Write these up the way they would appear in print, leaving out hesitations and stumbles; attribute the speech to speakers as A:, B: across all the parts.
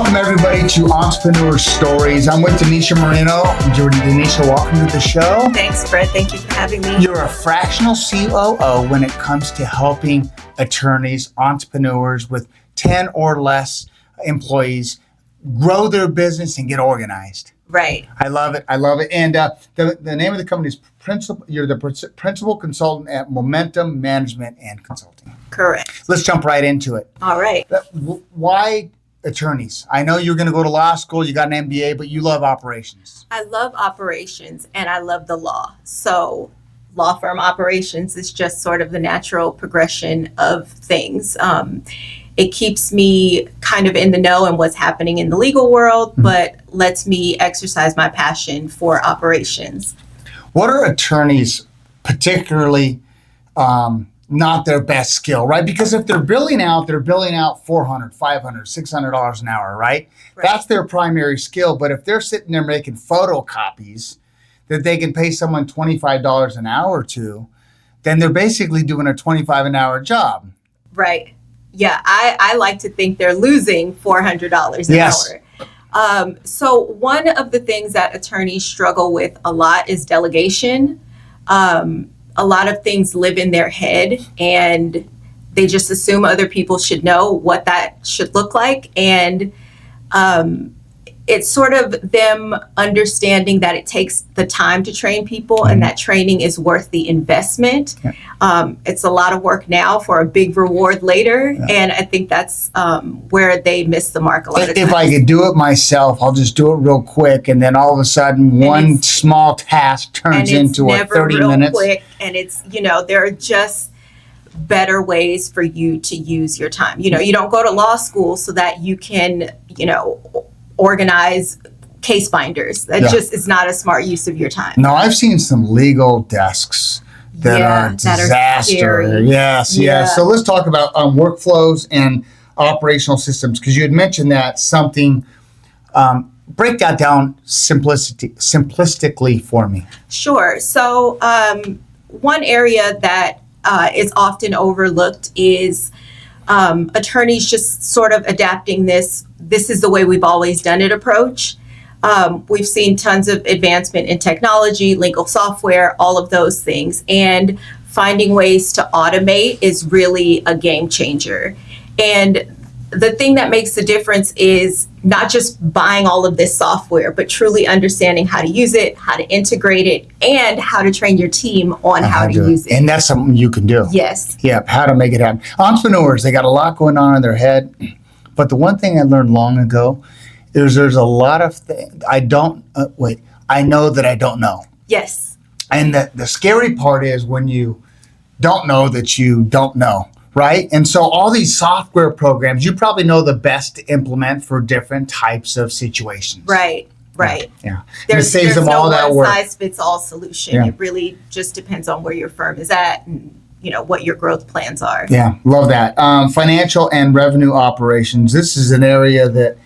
A: Welcome everybody to Entrepreneur Stories. I'm with Donisha Moreno. Donisha, welcome to the show.
B: Thanks, Brett. Thank you for having me.
A: You're a fractional COO when it comes to helping attorneys, entrepreneurs with 10 or less employees grow their business and get organized.
B: Right.
A: I love it. And the name of the company is you're the principal consultant at Momentum Management and Consulting.
B: Correct.
A: Let's jump right into it.
B: All right.
A: Why attorneys? I know you're going to go to law school, you got an MBA, but you love operations.
B: I love operations and I love the law. So law firm operations is just sort of the natural progression of things. It keeps me kind of in the know and what's happening in the legal world, but lets me exercise my passion for operations. What
A: are attorneys particularly not their best skill, right? Because if they're billing out $400, $500, $600 an hour, right? That's their primary skill. But if they're sitting there making photocopies that they can pay someone $25 an hour to, then they're basically doing a $25 an hour job.
B: Right. Yeah, I like to think they're losing $400 an hour. So one of the things that attorneys struggle with a lot is delegation. A lot of things live in their head and they just assume other people should know what that should look like. And it's sort of them understanding that it takes the time to train people and that training is worth the investment. It's a lot of work now for a big reward later. And I think that's where they miss the mark a lot of times.
A: If I could do it myself, I'll just do it real quick. And then all of a sudden, one small task turns into a 30 minutes.
B: Quick, and it's, there are just better ways for you to use your time. You don't go to law school so that you can, organize case binders. That just is not a smart use of your time.
A: No, I've seen some legal desks that are disaster. Yes. So let's talk about workflows and operational systems, because you had mentioned that something. Break that down simplistically for me. Sure.
B: So one area that is often overlooked is attorneys just sort of adapting this is the way we've always done it approach. We've seen tons of advancement in technology, legal software, all of those things. And finding ways to automate is really a game changer. And the thing that makes the difference is not just buying all of this software, but truly understanding how to use it, how to integrate it, and how to train your team on how to use it.
A: And that's something you can do.
B: Yes.
A: Yeah, how to make it happen. Entrepreneurs, they got a lot going on in their head. But the one thing I learned long ago is there's a lot of things I know that I don't know.
B: Yes.
A: And the scary part is when you don't know that you don't know. Right? And so all these software programs, you probably know the best to implement for different types of situations.
B: Right.
A: Yeah.
B: There's
A: them
B: no
A: all that work.
B: one-size-fits-all solution. Yeah. It really just depends on where your firm is at and, what your growth plans are.
A: Yeah, love that. Financial and revenue operations. This is an area that,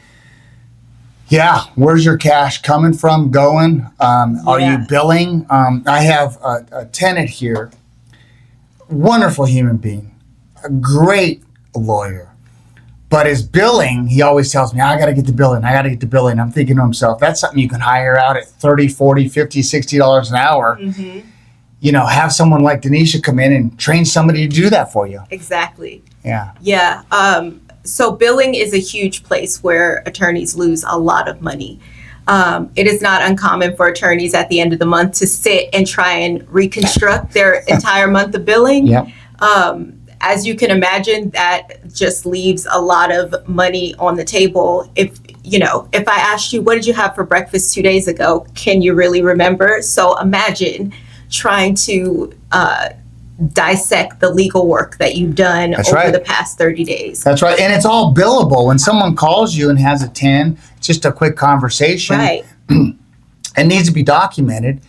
A: where's your cash coming from, going? Are you billing? I have a tenant here, wonderful human being. A great lawyer, but his billing, he always tells me, I got to get the billing. I'm thinking to himself, that's something you can hire out at $30, $40, $50, $60 an hour. Have someone like Donisha come in and train somebody to do that for you.
B: Exactly.
A: Yeah.
B: So billing is a huge place where attorneys lose a lot of money. It is not uncommon for attorneys at the end of the month to sit and try and reconstruct their entire month of billing.
A: Yep.
B: As you can imagine, that just leaves a lot of money on the table. If I asked you, what did you have for breakfast 2 days ago? Can you really remember? So imagine trying to dissect the legal work that you've done the past 30 days.
A: That's right. And it's all billable. When someone calls you and has a 10, it's just a quick conversation.
B: Right.
A: It needs to be documented.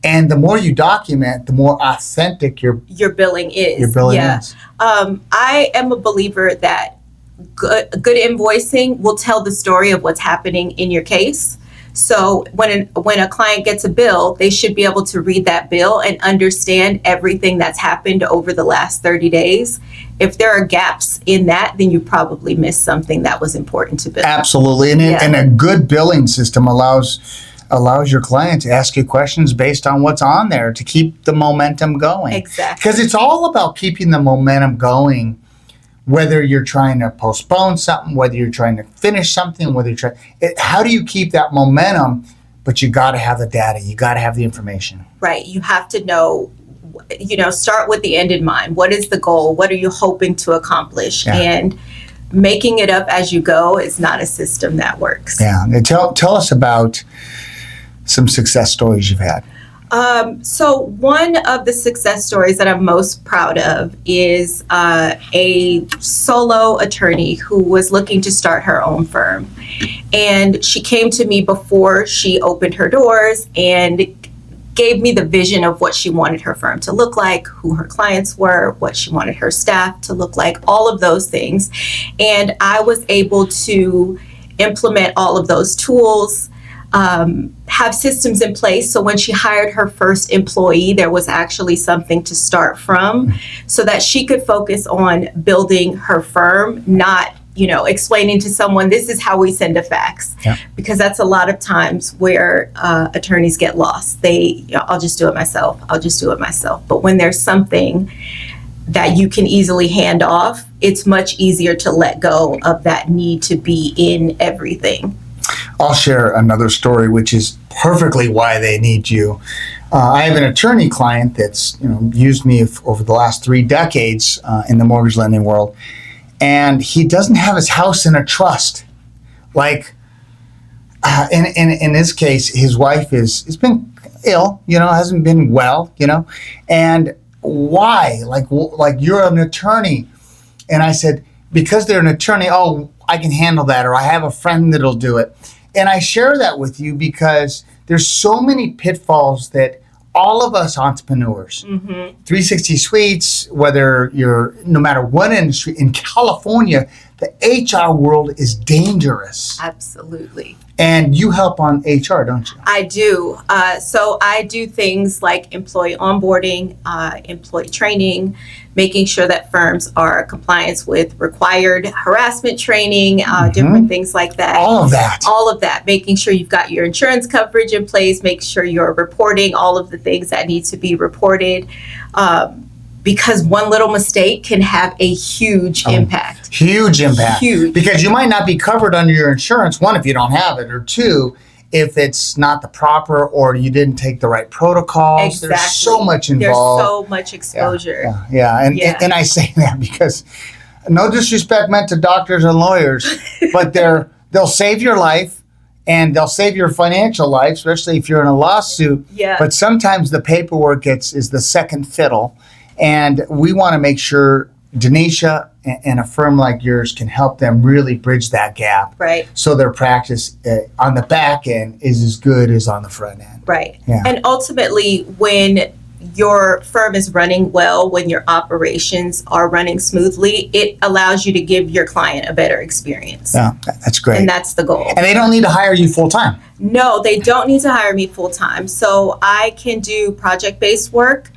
A: And the more you document, the more authentic your
B: billing is.
A: Is.
B: I am a believer that good invoicing will tell the story of what's happening in your case. So when a client gets a bill, they should be able to read that bill and understand everything that's happened over the last 30 days. If there are gaps in that, then you probably missed something that was important to bill.
A: Absolutely. And a good billing system allows your client to ask you questions based on what's on there to keep the momentum going.
B: Exactly.
A: Because it's all about keeping the momentum going, whether you're trying to postpone something, whether you're trying to finish something, how do you keep that momentum? But you got to have the data. You got to have the information.
B: Right. You have to know, start with the end in mind. What is the goal? What are you hoping to accomplish?
A: Yeah.
B: And making it up as you go is not a system that works.
A: Yeah. And tell us about some success stories you've had.
B: So one of the success stories that I'm most proud of is a solo attorney who was looking to start her own firm. And she came to me before she opened her doors and gave me the vision of what she wanted her firm to look like, who her clients were, what she wanted her staff to look like, all of those things. And I was able to implement all of those tools, have systems in place. So when she hired her first employee, there was actually something to start from so that she could focus on building her firm, not, explaining to someone, this is how we send a fax.
A: Yeah.
B: Because that's a lot of times where attorneys get lost. I'll just do it myself. But when there's something that you can easily hand off, it's much easier to let go of that need to be in everything.
A: I'll share another story, which is perfectly why they need you. I have an attorney client that's used me over the last 3 decades in the mortgage lending world, and he doesn't have his house in a trust. Like in this case, his wife has been ill, hasn't been well, and why? Like you're an attorney, and I said, because they're an attorney, I can handle that, or I have a friend that'll do it. And I share that with you because there's so many pitfalls that all of us entrepreneurs, 360 Suites, whether you're, no matter what industry, in California, the HR world is dangerous.
B: Absolutely.
A: And you help on HR, don't you?
B: I do. So I do things like employee onboarding, employee training, making sure that firms are in compliance with required harassment training, different things like that.
A: All of that.
B: Making sure you've got your insurance coverage in place, make sure you're reporting all of the things that need to be reported. Because one little mistake can have a huge impact.
A: Huge impact.
B: Huge.
A: Because you might not be covered under your insurance, one, if you don't have it, or two, if it's not the proper, or you didn't take the right protocols.
B: Exactly.
A: There's so much involved.
B: There's so much exposure.
A: Yeah. And I say that because, no disrespect meant to doctors and lawyers, but they'll save your life, and they'll save your financial life, especially if you're in a lawsuit.
B: Yeah.
A: But sometimes the paperwork is the second fiddle. And we want to make sure Donisha and a firm like yours can help them really bridge that gap.
B: Right.
A: So their practice on the back end is as good as on the front end.
B: Right.
A: Yeah.
B: And ultimately, when your firm is running well, when your operations are running smoothly, it allows you to give your client a better experience.
A: Yeah, that's great.
B: And that's the goal.
A: And they don't need to hire you full time.
B: No, they don't need to hire me full time. So I can do project-based work.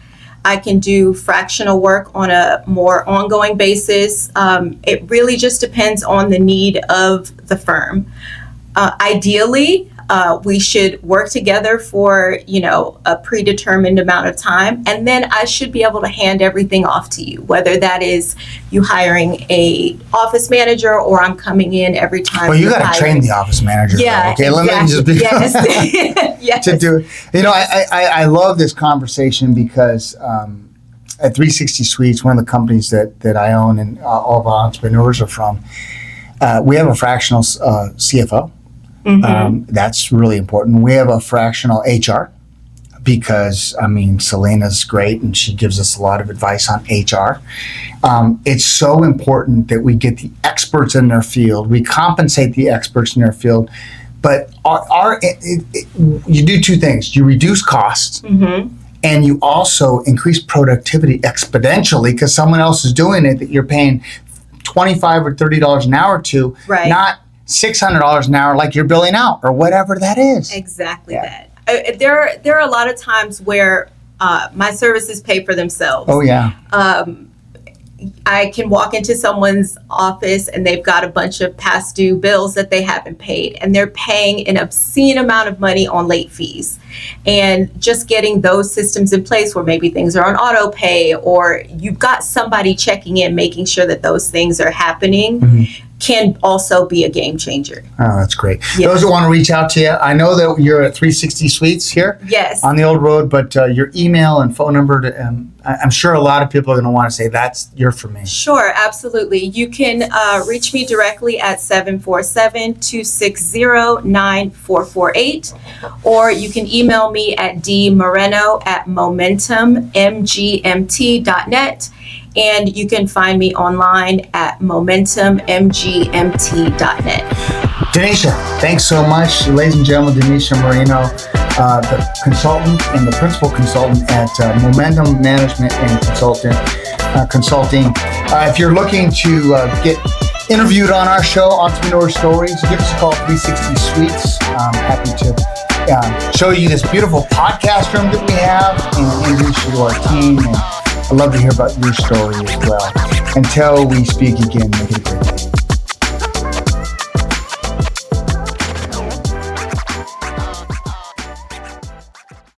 B: I can do fractional work on a more ongoing basis. It really just depends on the need of the firm. Ideally, we should work together for, a predetermined amount of time, and then I should be able to hand everything off to you, whether that is you hiring a office manager or I'm coming in every time.
A: Well, you got to train the office manager.
B: Yeah,
A: though, okay,
B: exactly.
A: Let me just be
B: Yes.
A: to do it. I love this conversation because at 360 Suites, one of the companies that I own and all of our entrepreneurs are from, we have a fractional CFO. That's really important. We have a fractional HR because, Selena's great and she gives us a lot of advice on HR. It's so important that we get the experts in their field. We compensate the experts in their field. But you do two things. You reduce costs, and you also increase productivity exponentially because someone else is doing it that you're paying $25 or $30 an hour to,
B: right.
A: not $600 an hour like you're billing out or whatever that is.
B: Exactly that. There are a lot of times where my services pay for themselves.
A: Oh, yeah.
B: I can walk into someone's office and they've got a bunch of past due bills that they haven't paid, and they're paying an obscene amount of money on late fees. And just getting those systems in place where maybe things are on auto pay, or you've got somebody checking in, making sure that those things are happening, can also be a game changer.
A: Oh, that's great.
B: Yeah.
A: Those who want to reach out to you, I know that you're at 360 Suites here.
B: Yes.
A: On the old road, but your email and phone number, I'm sure a lot of people are going to want to say, you're for me.
B: Sure, absolutely. You can reach me directly at 747-260-9448, or you can email me at dmoreno@momentummgmt.net. And you can find me online at momentummgmt.net.
A: Denisha, thanks so much. Ladies and gentlemen, Donisha Moreno, the consultant and the principal consultant at Momentum Management and Consulting. If you're looking to get interviewed on our show, Entrepreneur Stories, give us a call, 360 Suites. I'm happy to show you this beautiful podcast room that we have and introduce you to our team. And I'd love to hear about your story as well. Until we speak again, make it a great